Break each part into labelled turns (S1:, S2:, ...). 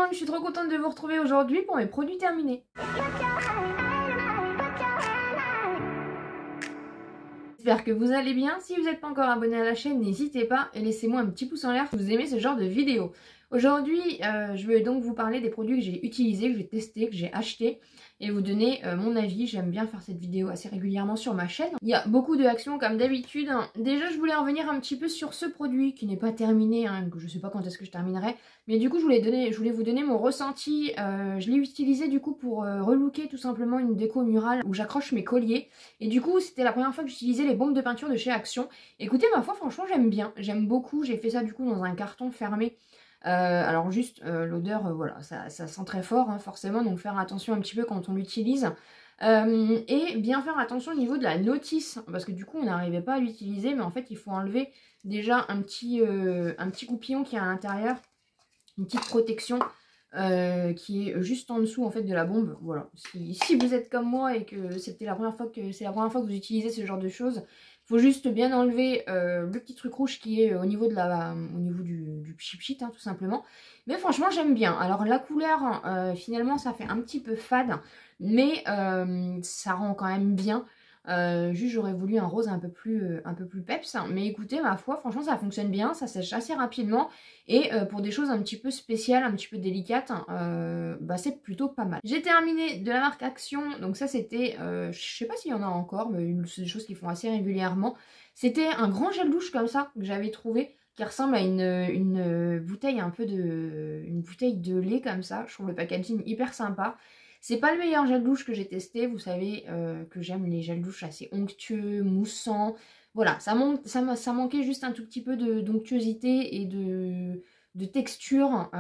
S1: monde, je suis trop contente de vous retrouver aujourd'hui pour mes produits terminés. J'espère que vous allez bien. Si vous n'êtes pas encore abonné à la chaîne, n'hésitez pas et laissez-moi un petit pouce en l'air si vous aimez ce genre de vidéo. Aujourd'hui, je vais donc vous parler des produits que j'ai utilisés, que j'ai testés, que j'ai achetés et vous donner mon avis. J'aime bien faire cette vidéo assez régulièrement sur ma chaîne. Il y a beaucoup de actions comme d'habitude. Déjà, je voulais revenir un petit peu sur ce produit qui n'est pas terminé, que je sais pas quand est-ce que je terminerai. Mais du coup, je voulais vous donner mon ressenti. Je l'ai utilisé du coup pour relooker tout simplement une déco murale où j'accroche mes colliers. Et du coup, c'était la première fois que j'utilisais les bombes de peinture de chez Action. Écoutez, ma foi, franchement, j'aime bien. J'aime beaucoup. J'ai fait ça du coup dans un carton fermé. Alors juste l'odeur, voilà, ça sent très fort forcément, donc faire attention un petit peu quand on l'utilise. Et bien faire attention au niveau de la notice, parce que du coup on n'arrivait pas à l'utiliser, mais en fait il faut enlever déjà un petit goupillon qui est à l'intérieur, une petite protection qui est juste en dessous en fait de la bombe. Voilà, si vous êtes comme moi et que c'est la première fois que vous utilisez ce genre de choses, faut juste bien enlever le petit truc rouge qui est au niveau du pchit tout simplement. Mais franchement j'aime bien. Alors la couleur finalement ça fait un petit peu fade, mais ça rend quand même bien. Juste j'aurais voulu un rose un peu plus peps, mais écoutez, ma foi, franchement ça fonctionne bien, ça sèche assez rapidement et pour des choses un petit peu spéciales, un petit peu délicates, c'est plutôt pas mal. J'ai terminé de la marque Action, donc ça c'était, je sais pas s'il y en a encore, mais c'est des choses qu'ils font assez régulièrement. C'était un grand gel douche comme ça que j'avais trouvé, qui ressemble à une bouteille une bouteille de lait comme ça. Je trouve le packaging hyper sympa. C'est pas le meilleur gel douche que j'ai testé, vous savez que j'aime les gels douche assez onctueux, moussants. Voilà, ça manquait juste un tout petit peu d'onctuosité et de texture.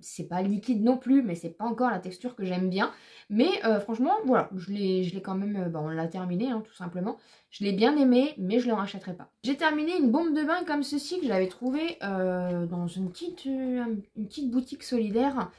S1: C'est pas liquide non plus, mais c'est pas encore la texture que j'aime bien. Mais franchement, voilà, je l'ai quand même, on l'a terminé tout simplement. Je l'ai bien aimé, mais je ne le rachèterai pas. J'ai terminé une bombe de bain comme ceci que j'avais trouvée dans une petite boutique solidaire.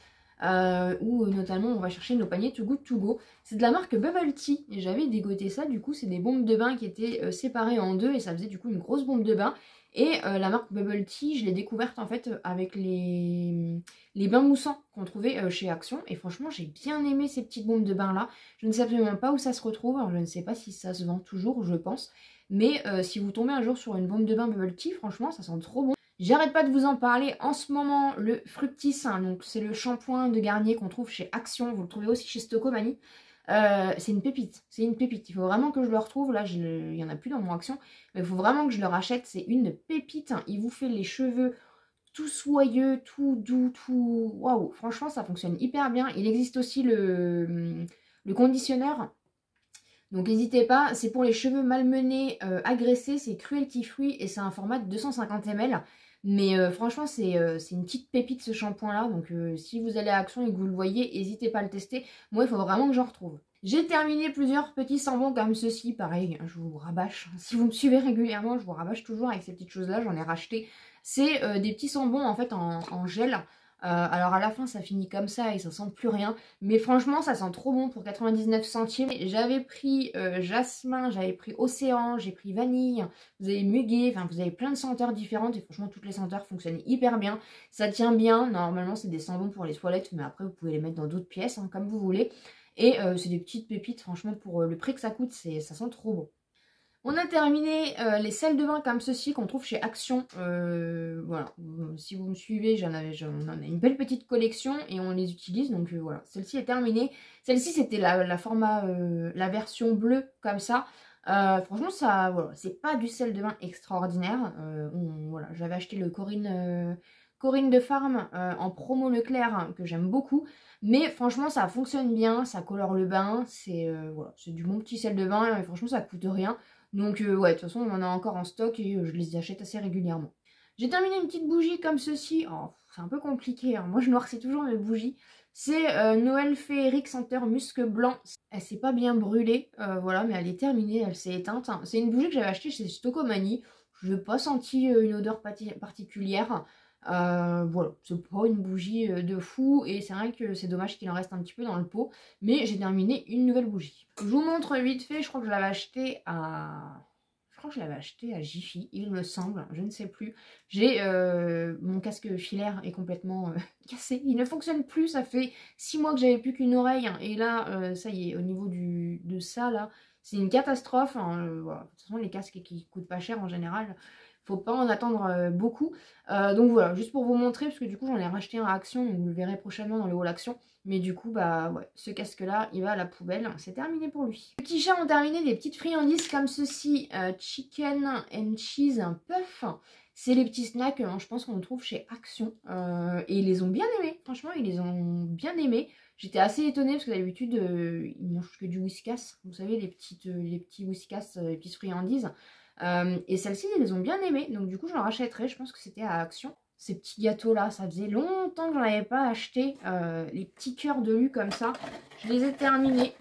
S1: Où notamment on va chercher nos paniers Too Good To Go. C'est de la marque Bubble Tea et j'avais dégoté ça. Du coup c'est des bombes de bain qui étaient séparées en deux et ça faisait du coup une grosse bombe de bain. Et la marque Bubble Tea, je l'ai découverte en fait avec les bains moussants qu'on trouvait chez Action. Et franchement j'ai bien aimé ces petites bombes de bain là. Je ne sais absolument pas où ça se retrouve. Alors je ne sais pas si ça se vend toujours, je pense. Mais si vous tombez un jour sur une bombe de bain Bubble Tea, franchement ça sent trop bon. J'arrête pas de vous en parler en ce moment, le Fructis, donc c'est le shampoing de Garnier qu'on trouve chez Action, vous le trouvez aussi chez Stocomanie. C'est une pépite, il faut vraiment que je le retrouve, là il y en a plus dans mon Action, mais il faut vraiment que je le rachète, c'est une pépite, il vous fait les cheveux tout soyeux, tout doux, tout... Waouh, franchement ça fonctionne hyper bien. Il existe aussi le conditionneur. Donc n'hésitez pas, c'est pour les cheveux malmenés, agressés, c'est Cruelty Free et c'est un format de 250 ml. Mais franchement c'est une petite pépite ce shampoing là, donc si vous allez à Action et que vous le voyez, n'hésitez pas à le tester. Moi il faut vraiment que j'en retrouve. J'ai terminé plusieurs petits sambons comme ceci, pareil, je vous rabâche. Si vous me suivez régulièrement, je vous rabâche toujours avec ces petites choses là, j'en ai racheté. C'est des petits sambons en fait en gel. Alors à la fin ça finit comme ça et ça sent plus rien, mais franchement ça sent trop bon pour 99 centimes. J'avais pris jasmin, j'avais pris océan, j'ai pris vanille, vous avez muguet, enfin vous avez plein de senteurs différentes et franchement toutes les senteurs fonctionnent hyper bien, ça tient bien. Normalement c'est des sambons pour les toilettes, mais après vous pouvez les mettre dans d'autres pièces comme vous voulez. Et c'est des petites pépites, franchement pour le prix que ça coûte, ça sent trop bon. On a terminé les sels de bain comme ceci qu'on trouve chez Action. Voilà, si vous me suivez, on en a une belle petite collection et on les utilise. Donc voilà, celle-ci est terminée. Celle-ci c'était la version bleue comme ça. Franchement, ça, voilà, c'est pas du sel de bain extraordinaire. Voilà, j'avais acheté le Corinne de Farm en promo Leclerc que j'aime beaucoup. Mais franchement, ça fonctionne bien, ça colore le bain. Voilà, c'est du bon petit sel de bain et franchement, ça coûte rien. Donc ouais, de toute façon on en a encore en stock et je les achète assez régulièrement. J'ai terminé une petite bougie comme ceci. Oh, c'est un peu compliqué, moi je noircis toujours mes bougies. C'est Noël féerique senteur musc blanc. Elle s'est pas bien brûlée, voilà, mais elle est terminée, elle s'est éteinte. C'est une bougie que j'avais achetée chez Stocomanie. Je n'ai pas senti une odeur particulière. Voilà, c'est pas une bougie de fou et c'est vrai que c'est dommage qu'il en reste un petit peu dans le pot, mais j'ai terminé une nouvelle bougie. Je vous montre vite fait, je crois que je l'avais acheté à crois que je l'avais acheté à Jiffy, il me semble, je ne sais plus. J'ai mon casque filaire est complètement cassé, il ne fonctionne plus, ça fait 6 mois que j'avais plus qu'une oreille, hein, et là, ça y est, au niveau de ça, là, c'est une catastrophe, hein, voilà. De toute façon, les casques qui coûtent pas cher en général, faut pas en attendre beaucoup. Donc voilà, juste pour vous montrer, parce que du coup, j'en ai racheté un à Action, donc vous le verrez prochainement dans le haul Action. Mais du coup, bah ouais, ce casque-là, il va à la poubelle. C'est terminé pour lui. Les petits chats ont terminé des petites friandises comme ceci. Chicken and cheese puff. C'est les petits snacks, je pense qu'on trouve chez Action. Et ils les ont bien aimés. Franchement, ils les ont bien aimés. J'étais assez étonnée parce que d'habitude, ils mangent que du Whiskas. Vous savez, les petits Whiskas, les petites friandises. Et celles-ci, ils les ont bien aimées. Donc du coup, je leur achèterai. Je pense que c'était à Action. Ces petits gâteaux là, ça faisait longtemps que j'en avais pas acheté. Les petits cœurs de Lu comme ça, je les ai terminés.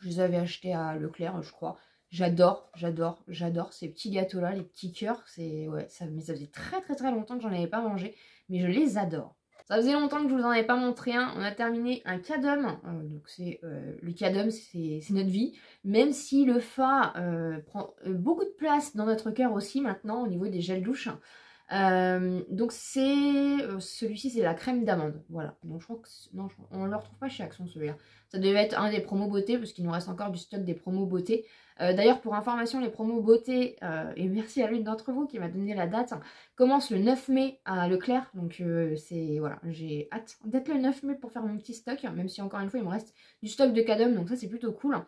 S1: Je les avais achetés à Leclerc, je crois. J'adore ces petits gâteaux là, les petits cœurs. C'est ouais, mais ça faisait très longtemps que j'en avais pas mangé, mais je les adore. Ça faisait longtemps que je vous en avais pas montré un. On a terminé un cadum. Donc c'est le cadum, c'est notre vie. Même si le fa prend beaucoup de place dans notre cœur aussi maintenant au niveau des gels douche. Donc c'est celui-ci, c'est la crème d'amande, voilà. Donc je crois que non, on ne le retrouve pas chez Action celui-là. Ça devait être un des promos beauté parce qu'il nous reste encore du stock des promos beauté. D'ailleurs pour information, les promos beauté, et merci à l'une d'entre vous qui m'a donné la date, commence le 9 mai à Leclerc. Donc c'est voilà, j'ai hâte d'être le 9 mai pour faire mon petit stock, même si encore une fois il me reste du stock de cadum, donc ça c'est plutôt cool.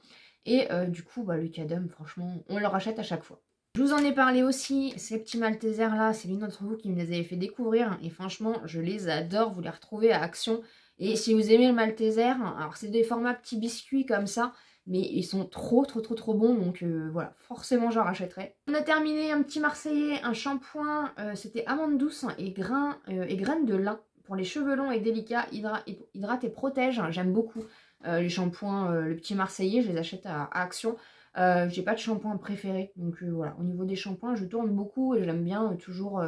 S1: Et du coup bah, le cadum, franchement, on le rachète à chaque fois. Je vous en ai parlé aussi, ces petits Maltesers là, c'est l'une d'entre vous qui me les avait fait découvrir et franchement je les adore, vous les retrouvez à Action. Et si vous aimez le Malteser, alors c'est des formats petits biscuits comme ça, mais ils sont trop bons, donc voilà, forcément j'en rachèterai. On a terminé un petit Marseillais, un shampoing, c'était amande douce et graines de lin pour les cheveux longs et délicats, hydrate et protège, j'aime beaucoup les shampoings, le petit Marseillais, je les achète à Action. J'ai pas de shampoing préféré, donc voilà, au niveau des shampoings je tourne beaucoup et j'aime bien toujours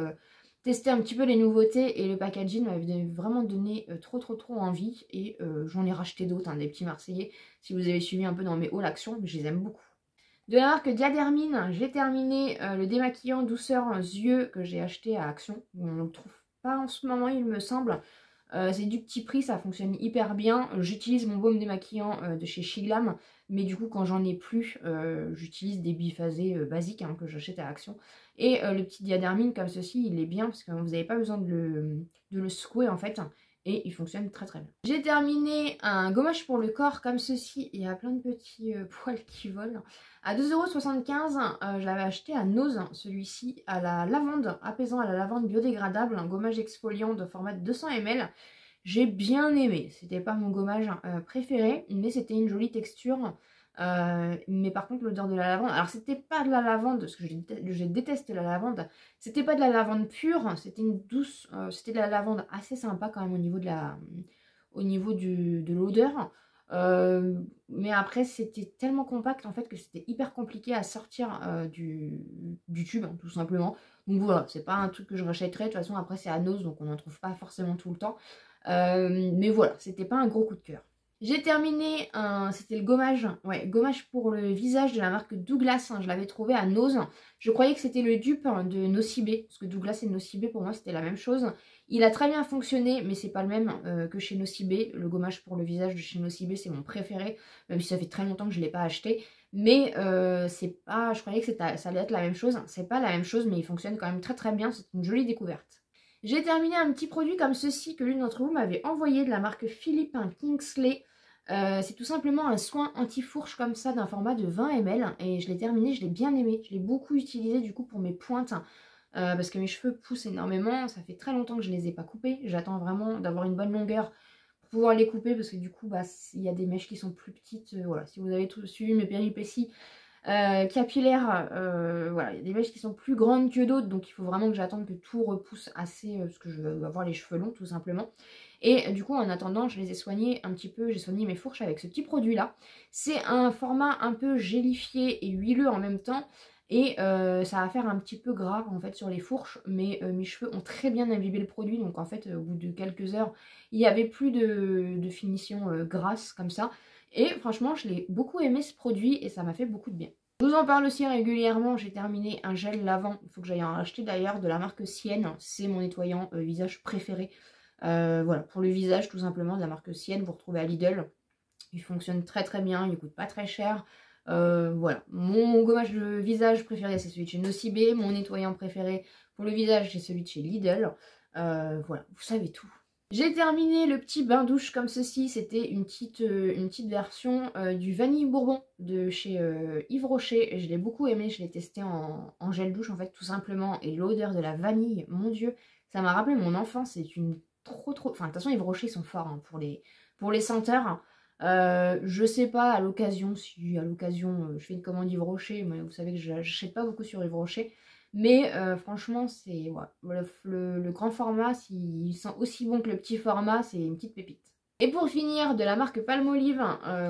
S1: tester un petit peu les nouveautés, et le packaging m'avait vraiment donné trop envie, et j'en ai racheté d'autres, hein, des petits Marseillais, si vous avez suivi un peu dans mes hauls Action, je les aime beaucoup. De la marque Diadermine, j'ai terminé le démaquillant douceur yeux que j'ai acheté à Action, on ne le trouve pas en ce moment il me semble. C'est du petit prix, ça fonctionne hyper bien. J'utilise mon baume démaquillant de chez Shiglam, mais du coup quand j'en ai plus, j'utilise des biphasés basiques, hein, que j'achète à Action. Et le petit Diadermine comme ceci, il est bien parce que vous n'avez pas besoin de le secouer en fait. Et il fonctionne très bien. J'ai terminé un gommage pour le corps comme ceci. Il y a plein de petits poils qui volent. À 2,75 €, je l'avais acheté à Nose, celui-ci, à la lavande, apaisant à la lavande biodégradable, un gommage exfoliant de format de 200 ml. J'ai bien aimé. C'était pas mon gommage préféré, mais c'était une jolie texture. Mais par contre l'odeur de la lavande, alors c'était pas de la lavande, parce que je déteste la lavande, c'était pas de la lavande pure, c'était une douce, c'était de la lavande assez sympa quand même au niveau de l'odeur. Mais après c'était tellement compact en fait que c'était hyper compliqué à sortir du tube, hein, tout simplement. Donc voilà, c'est pas un truc que je rachèterais, de toute façon après c'est à Nose, donc on n'en trouve pas forcément tout le temps. Mais voilà, c'était pas un gros coup de cœur. J'ai terminé c'était le gommage, ouais, gommage pour le visage de la marque Douglas, hein, je l'avais trouvé à Nose. Je croyais que c'était le dupe de Nocibé, parce que Douglas et Nocibé pour moi c'était la même chose. Il a très bien fonctionné, mais c'est pas le même que chez Nocibé. Le gommage pour le visage de chez Nocibé c'est mon préféré, même si ça fait très longtemps que je l'ai pas acheté. Mais c'est pas, je croyais que ça allait être la même chose, c'est pas la même chose, mais il fonctionne quand même très bien, c'est une jolie découverte. J'ai terminé un petit produit comme ceci que l'une d'entre vous m'avait envoyé de la marque Philippe Kingsley. C'est tout simplement un soin anti-fourche comme ça d'un format de 20 ml et je l'ai terminé, je l'ai bien aimé. Je l'ai beaucoup utilisé du coup pour mes pointes parce que mes cheveux poussent énormément. Ça fait très longtemps que je ne les ai pas coupés. J'attends vraiment d'avoir une bonne longueur pour pouvoir les couper parce que du coup bah, il y a des mèches qui sont plus petites. Voilà, si vous avez suivi mes péripéties capillaires, voilà, il y a des mèches qui sont plus grandes que d'autres, donc il faut vraiment que j'attende que tout repousse assez parce que je veux avoir les cheveux longs tout simplement. Et du coup en attendant je les ai soignés un petit peu, j'ai soigné mes fourches avec ce petit produit là. C'est un format un peu gélifié et huileux en même temps, et ça va faire un petit peu gras en fait sur les fourches, mais mes cheveux ont très bien imbibé le produit, donc en fait au bout de quelques heures il n'y avait plus de finition grasse comme ça. Et franchement, je l'ai beaucoup aimé ce produit et ça m'a fait beaucoup de bien. Je vous en parle aussi régulièrement, j'ai terminé un gel lavant, il faut que j'aille en acheter d'ailleurs, de la marque Sienne, c'est mon nettoyant visage préféré. Voilà, pour le visage tout simplement, de la marque Sienne, vous retrouvez à Lidl. Il fonctionne très très bien, il coûte pas très cher. Voilà, mon gommage de visage préféré c'est celui de chez Nocibé, mon nettoyant préféré pour le visage c'est celui de chez Lidl. Voilà, vous savez tout. J'ai terminé le petit bain douche comme ceci, c'était une petite version du vanille bourbon de chez Yves Rocher. Je l'ai beaucoup aimé, je l'ai testé en gel douche en fait tout simplement, et l'odeur de la vanille, mon dieu, ça m'a rappelé mon enfance. C'est une trop... Enfin de toute façon Yves Rocher ils sont forts hein, pour les senteurs. Je sais pas à l'occasion, si à l'occasion je fais une commande Yves Rocher, mais vous savez que j'achète pas beaucoup sur Yves Rocher. Mais franchement, c'est ouais, le grand format, s'il sent aussi bon que le petit format, c'est une petite pépite. Et pour finir, de la marque Palmolive,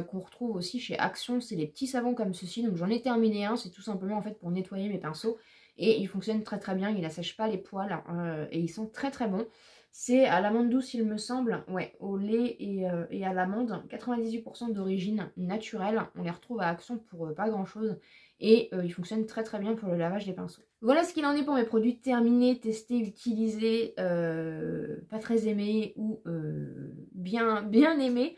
S1: qu'on retrouve aussi chez Action, c'est les petits savons comme ceci. Donc j'en ai terminé un, c'est tout simplement en fait pour nettoyer mes pinceaux. Et il fonctionne très très bien, il assèche pas les poils et ils sont très très bons. C'est à l'amande douce il me semble, ouais, au lait et à l'amande, 98% d'origine naturelle. On les retrouve à Action pour pas grand chose. Et ils fonctionnent très très bien pour le lavage des pinceaux. Voilà ce qu'il en est pour mes produits terminés, testés, utilisés, pas très aimés ou bien aimés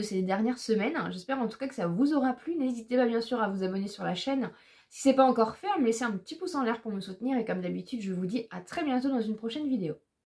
S1: ces dernières semaines. J'espère en tout cas que ça vous aura plu. N'hésitez pas bien sûr à vous abonner sur la chaîne. Si ce n'est pas encore fait, à me laisser un petit pouce en l'air pour me soutenir. Et comme d'habitude, je vous dis à très bientôt dans une prochaine vidéo.